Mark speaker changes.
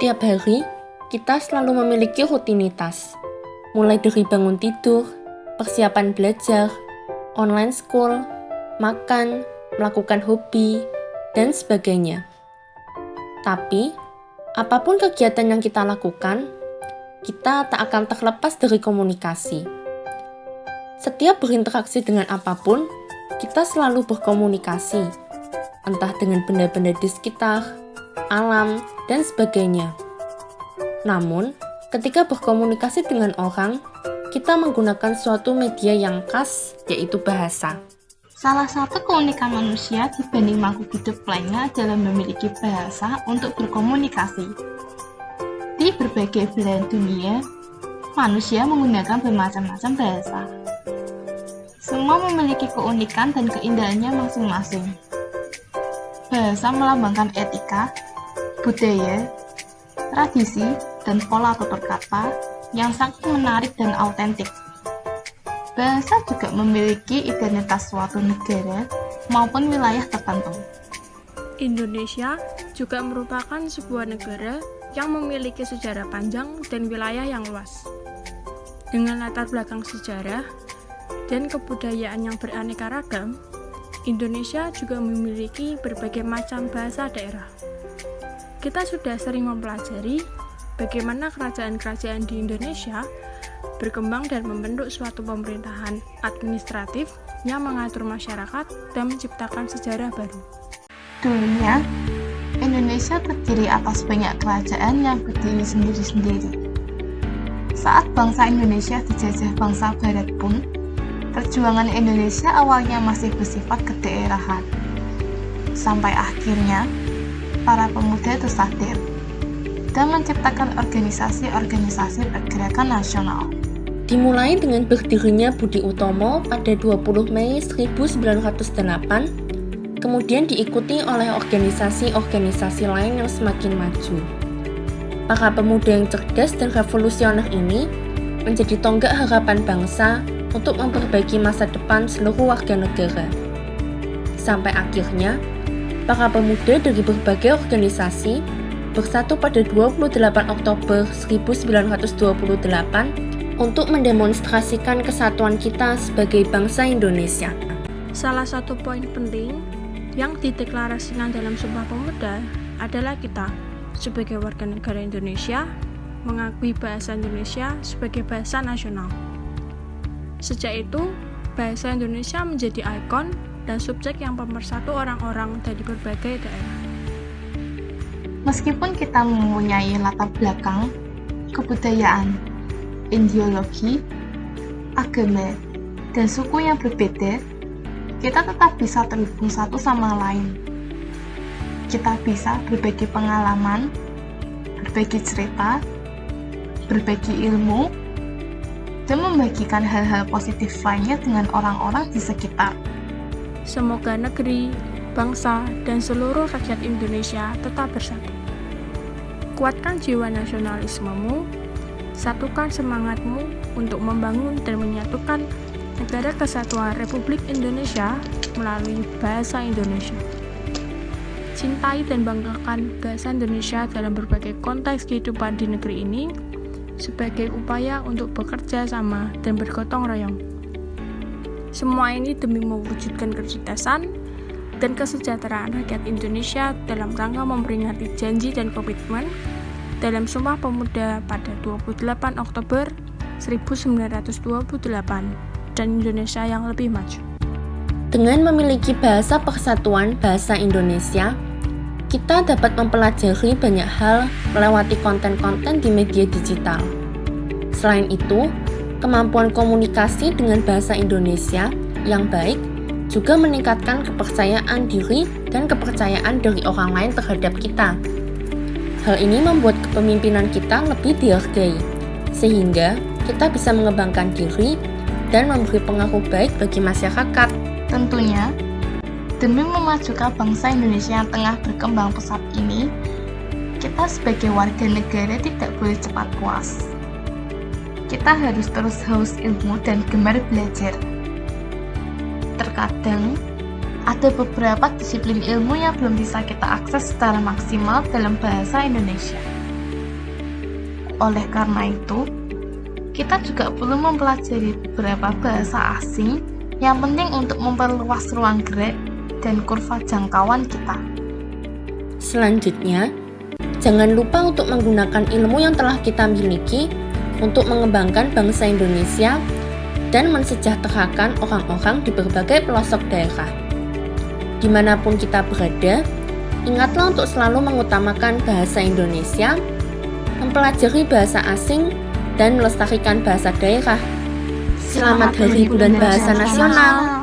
Speaker 1: Setiap hari, kita selalu memiliki rutinitas. Mulai dari bangun tidur, persiapan belajar, online school, makan, melakukan hobi, dan sebagainya. Tapi, apapun kegiatan yang kita lakukan, kita tak akan terlepas dari komunikasi. Setiap berinteraksi dengan apapun, kita selalu berkomunikasi, entah dengan benda-benda di sekitar, alam, dan sebagainya. Namun, ketika berkomunikasi dengan orang, kita menggunakan suatu media yang khas, yaitu bahasa.
Speaker 2: Salah satu keunikan manusia dibanding makhluk hidup lainnya adalah memiliki bahasa untuk berkomunikasi. Di berbagai belahan dunia, manusia menggunakan bermacam-macam bahasa. Semua memiliki keunikan dan keindahannya masing-masing. Bahasa melambangkan etika, budaya, tradisi, dan pola tutur kata yang sangat menarik dan autentik. Bahasa juga memiliki identitas suatu negara maupun wilayah tertentu.
Speaker 3: Indonesia juga merupakan sebuah negara yang memiliki sejarah panjang dan wilayah yang luas. Dengan latar belakang sejarah dan kebudayaan yang beraneka ragam, Indonesia juga memiliki berbagai macam bahasa daerah. Kita sudah sering mempelajari bagaimana kerajaan-kerajaan di Indonesia berkembang dan membentuk suatu pemerintahan administratif yang mengatur masyarakat dan menciptakan sejarah baru.
Speaker 2: Dulunya, Indonesia terdiri atas banyak kerajaan yang berdiri sendiri-sendiri. Saat bangsa Indonesia dijajah bangsa Barat pun, perjuangan Indonesia awalnya masih bersifat kedaerahan. Sampai akhirnya, para pemuda tersadar dan menciptakan organisasi-organisasi pergerakan nasional.
Speaker 1: Dimulai dengan berdirinya Budi Utomo pada 20 Mei 1908, kemudian diikuti oleh organisasi-organisasi lain yang semakin maju. Para pemuda yang cerdas dan revolusioner ini menjadi tonggak harapan bangsa untuk memperbaiki masa depan seluruh warga negara. Sampai akhirnya, para pemuda dari berbagai organisasi bersatu pada 28 Oktober 1928 untuk mendemonstrasikan kesatuan kita sebagai bangsa Indonesia.
Speaker 3: Salah satu poin penting yang dideklarasikan dalam Sumpah Pemuda adalah kita sebagai warga negara Indonesia mengakui bahasa Indonesia sebagai bahasa nasional. Sejak itu, bahasa Indonesia menjadi ikon dan subjek yang pemersatu orang-orang dari berbagai daerah.
Speaker 2: Meskipun kita mempunyai latar belakang, kebudayaan, ideologi, agama, dan suku yang berbeda, kita tetap bisa terhubung satu sama lain. Kita bisa berbagi pengalaman, berbagi cerita, berbagi ilmu, dan membagikan hal-hal positif lainnya dengan orang-orang di sekitar.
Speaker 3: Semoga negeri, bangsa, dan seluruh rakyat Indonesia tetap bersatu. Kuatkan jiwa nasionalismemu, satukan semangatmu untuk membangun dan menyatukan Negara Kesatuan Republik Indonesia melalui bahasa Indonesia. Cintai dan banggakan bahasa Indonesia dalam berbagai konteks kehidupan di negeri ini sebagai upaya untuk bekerja sama dan bergotong royong. Semua ini demi mewujudkan kecerdasan dan kesejahteraan rakyat Indonesia dalam rangka memperingati janji dan komitmen dalam Sumpah Pemuda pada 28 Oktober 1928 dan Indonesia yang lebih maju.
Speaker 1: Dengan memiliki bahasa persatuan bahasa Indonesia, kita dapat mempelajari banyak hal melewati konten-konten di media digital. Selain itu, kemampuan komunikasi dengan bahasa Indonesia yang baik juga meningkatkan kepercayaan diri dan kepercayaan dari orang lain terhadap kita. Hal ini membuat kepemimpinan kita lebih dihargai, sehingga kita bisa mengembangkan diri dan memberi pengaruh baik bagi masyarakat.
Speaker 2: Tentunya, demi memajukan bangsa Indonesia yang tengah berkembang pesat ini, kita sebagai warga negara tidak boleh cepat puas. Kita harus terus haus ilmu dan gemar belajar. Terkadang, ada beberapa disiplin ilmu yang belum bisa kita akses secara maksimal dalam bahasa Indonesia. Oleh karena itu, kita juga perlu mempelajari beberapa bahasa asing yang penting untuk memperluas ruang gerak dan kurva jangkauan kita.
Speaker 1: Selanjutnya, jangan lupa untuk menggunakan ilmu yang telah kita miliki untuk mengembangkan bangsa Indonesia dan mensejahterakan orang-orang di berbagai pelosok daerah. Dimanapun kita berada, ingatlah untuk selalu mengutamakan bahasa Indonesia, mempelajari bahasa asing, dan melestarikan bahasa daerah. Selamat Hari Bulan Bahasa Nasional!